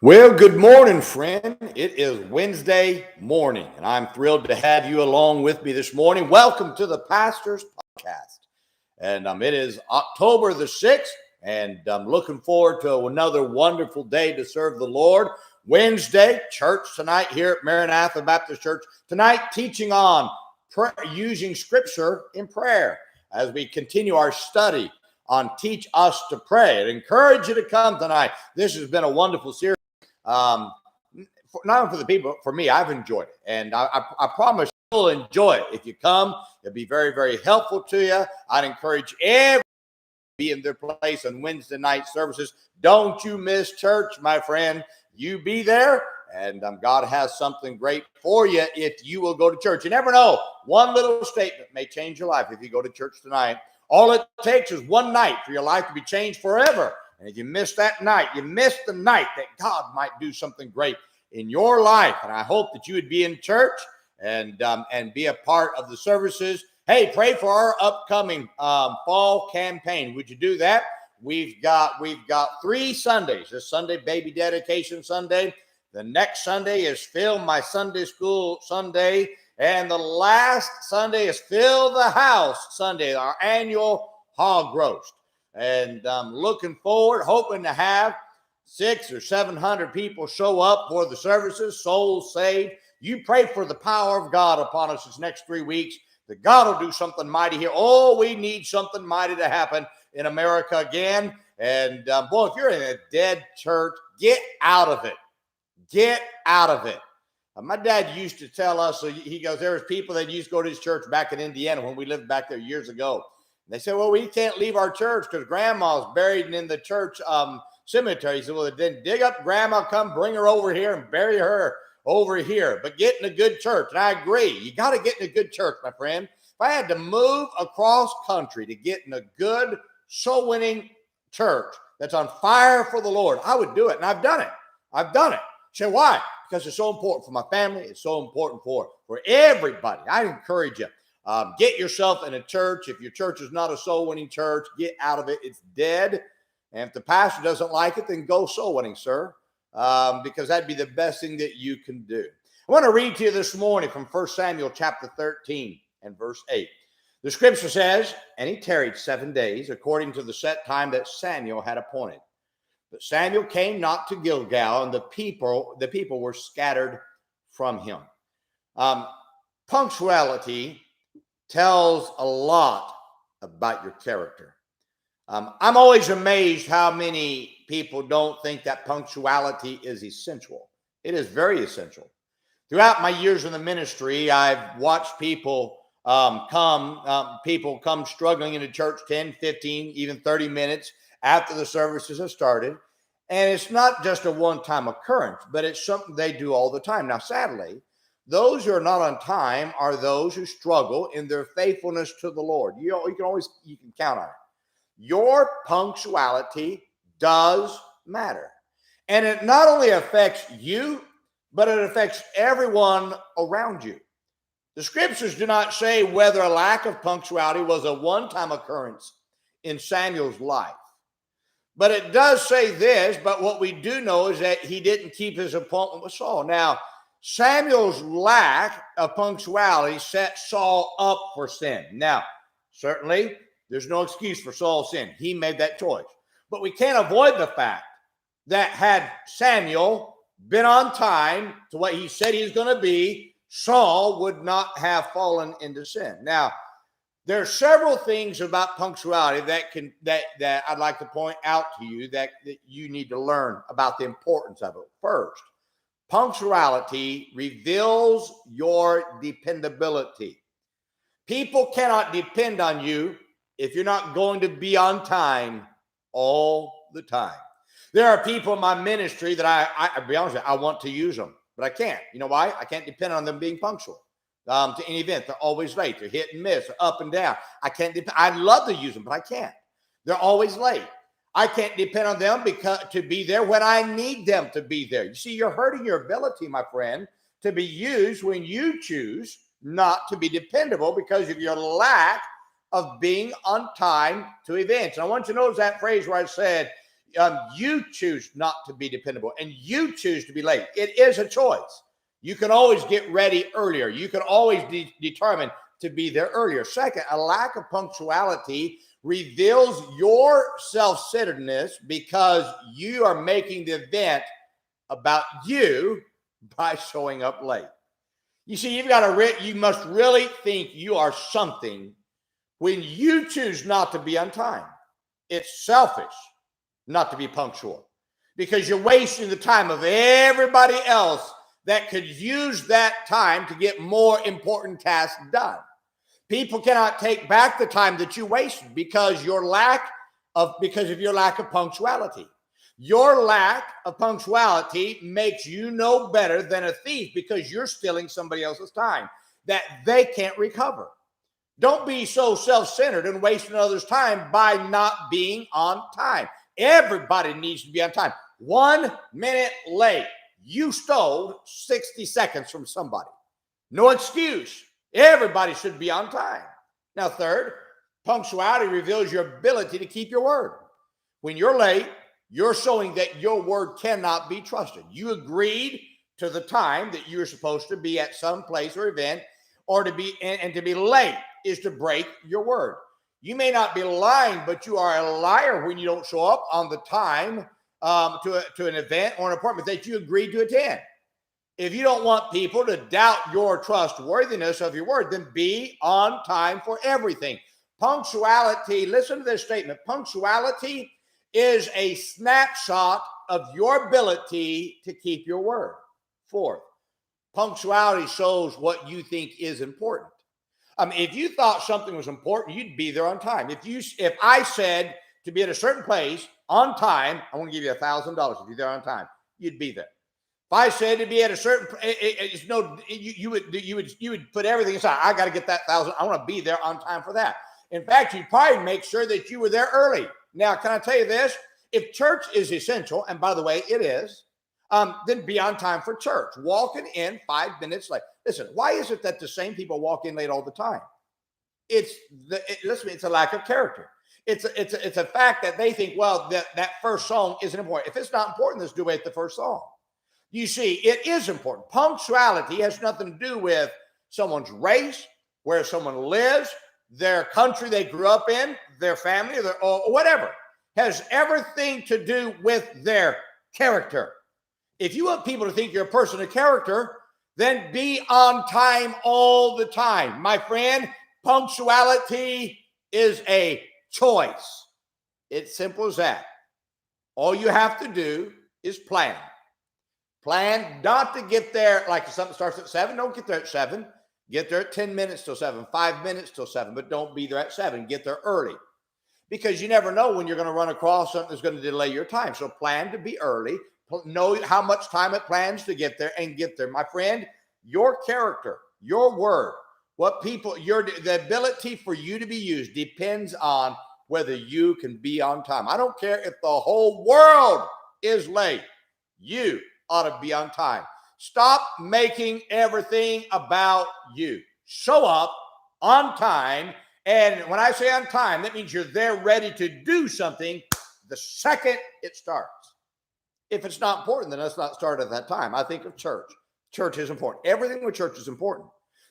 Well, good morning, friend. It is Wednesday morning, and I'm thrilled to have you along with me this morning. Welcome to the Pastor's Podcast. And it is October the 6th, and I'm looking forward to another wonderful day to serve the Lord. Wednesday, church tonight here at Maranatha Baptist Church. Tonight, teaching on using Scripture in prayer as we continue our study on Teach Us to Pray. I encourage you to come tonight. This has been a wonderful series. Not only for the people, for me, I've enjoyed it. And I promise you'll enjoy it. If you come, it'll be very, very helpful to you. I'd encourage everyone to be in their place on Wednesday night services. Don't you miss church, my friend. You be there, and God has something great for you if you will go to church. You never know. One little statement may change your life if you go to church tonight. All it takes is one night for your life to be changed forever. And if you miss that night, you miss the night that God might do something great in your life. And I hope that you would be in church and be a part of the services. Hey, pray for our upcoming fall campaign. Would you do that? We've got 3 Sundays. This Sunday, Baby Dedication Sunday. The next Sunday is Film My Sunday School Sunday. And the last Sunday is Fill the House Sunday, our annual hog roast. And I'm looking forward, hoping to have 600 or 700 people show up for the services, souls saved. You pray for the power of God upon us this next 3 weeks, that God will do something mighty here. Oh, we need something mighty to happen in America again. And boy, if you're in a dead church, get out of it. Get out of it. My dad used to tell us, he goes, there was people that used to go to his church back in Indiana when we lived back there years ago. They said, well, we can't leave our church because grandma's buried in the church cemetery. He said, well, then dig up grandma, come bring her over here and bury her over here. But get in a good church. And I agree. You got to get in a good church, my friend. If I had to move across country to get in a good soul-winning church that's on fire for the Lord, I would do it. And I've done it. I've done it. You say, why? Because it's so important for my family. It's so important for everybody. I encourage you. Get yourself in a church. If your church is not a soul-winning church, get out of it. It's dead. And if the pastor doesn't like it, then go soul-winning, sir, because that'd be the best thing that you can do. I want to read to you this morning from 1 Samuel chapter 13 and verse 8. The scripture says, and he tarried 7 days according to the set time that Samuel had appointed. But Samuel came not to Gilgal, and the people were scattered from him. Punctuality tells a lot about your character. I'm always amazed how many people don't think that punctuality is essential. It is very essential. Throughout my years in the ministry, I've watched people come struggling into church 10, 15, even 30 minutes after the services have started. And it's not just a one-time occurrence, but it's something they do all the time. Now, sadly, those who are not on time are those who struggle in their faithfulness to the Lord. You can count on it. Your punctuality does matter. And it not only affects you, but it affects everyone around you. The scriptures do not say whether a lack of punctuality was a one-time occurrence in Samuel's life. But it does say this, but what we do know is that he didn't keep his appointment with Saul. Now, Samuel's lack of punctuality set Saul up for sin. Now, certainly, there's no excuse for Saul's sin. He made that choice. But we can't avoid the fact that had Samuel been on time to what he said he was going to be, Saul would not have fallen into sin. Now, there are several things about punctuality that I'd like to point out to you that you need to learn about the importance of it. First, punctuality reveals your dependability. People cannot depend on you if you're not going to be on time all the time. There are people in my ministry that I'll be honest with you, I want to use them, but I can't. You know why? I can't depend on them being punctual to any event. They're always late. They're hit and miss, up and down. I can't depend. I'd love to use them, but I can't. They're always late. I can't depend on them to be there when I need them to be there. You see, you're hurting your ability, my friend, to be used when you choose not to be dependable because of your lack of being on time to events. And I want you to notice that phrase where I said, You choose not to be dependable, and you choose to be late. It is a choice. You can always get ready earlier. You can always determine to be there earlier. Second, a lack of punctuality reveals your self-centeredness because you are making the event about you by showing up late. You see, you must really think you are something when you choose not to be on time. It's selfish not to be punctual because you're wasting the time of everybody else that could use that time to get more important tasks done. People cannot take back the time that you wasted because of your lack of punctuality. Your lack of punctuality makes you no better than a thief because you're stealing somebody else's time that they can't recover. Don't be so self-centered and wasting others' time by not being on time. Everybody needs to be on time. 1 minute late, you stole 60 seconds from somebody. No excuse. Everybody should be on time. Now, third, punctuality reveals your ability to keep your word. When you're late, you're showing that your word cannot be trusted. You agreed to the time that you're supposed to be at some place or event, or to be late is to break your word. You may not be lying, but you are a liar when you don't show up on the time to an event or an appointment that you agreed to attend. If you don't want people to doubt your trustworthiness of your word, then be on time for everything. Punctuality, listen to this statement. Punctuality is a snapshot of your ability to keep your word. Fourth, punctuality shows what you think is important. If you thought something was important, you'd be there on time. If I said to be at a certain place on time, I want to give you $1,000 if you're there on time, you'd be there. If I said to be at a certain, you would put everything aside. I got to get that 1,000. I want to be there on time for that. In fact, you'd probably make sure that you were there early. Now, can I tell you this? If church is essential, and by the way, it is, then be on time for church. Walking in 5 minutes late. Listen, why is it that the same people walk in late all the time? It's a lack of character. It's a fact that they think, well, that first song isn't important. If it's not important, let's do it at the first song. You see, it is important. Punctuality has nothing to do with someone's race, where someone lives, their country they grew up in, their family, or whatever. Has everything to do with their character. If you want people to think you're a person of character, then be on time all the time. My friend, punctuality is a choice. It's simple as that. All you have to do is plan. Plan not to get there, like if something starts at 7, don't get there at 7. Get there at 10 minutes till 7, 5 minutes till 7, but don't be there at 7. Get there early. Because you never know when you're going to run across something that's going to delay your time. So plan to be early. Know how much time it plans to get there and get there. My friend, your character, your word, the ability for you to be used depends on whether you can be on time. I don't care if the whole world is late. You ought to be on time. Stop making everything about you. Show up on time. And when I say on time, that means you're there ready to do something the second it starts. If it's not important, then let's not start at that time. I think of church. Church is important. Everything with church is important.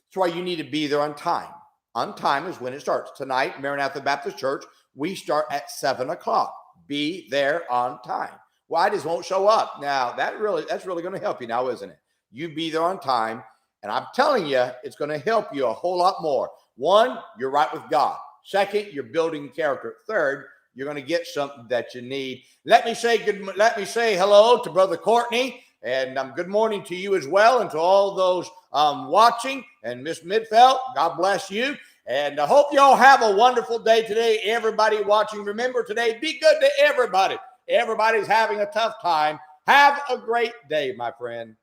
That's why you need to be there on time. On time is when it starts. Tonight, Maranatha Baptist Church, we start at 7 o'clock. Be there on time. Well, I just won't show up. Now, that's really going to help you now, isn't it? You be there on time, and I'm telling you, it's going to help you a whole lot more. One, you're right with God. Second, you're building character. Third, you're going to get something that you need. Let me say hello to Brother Courtney, and good morning to you as well, and to all those watching. And Miss Midfeld, God bless you. And I hope you all have a wonderful day today. Everybody watching, remember today, be good to everybody. Everybody's having a tough time. Have a great day, my friend.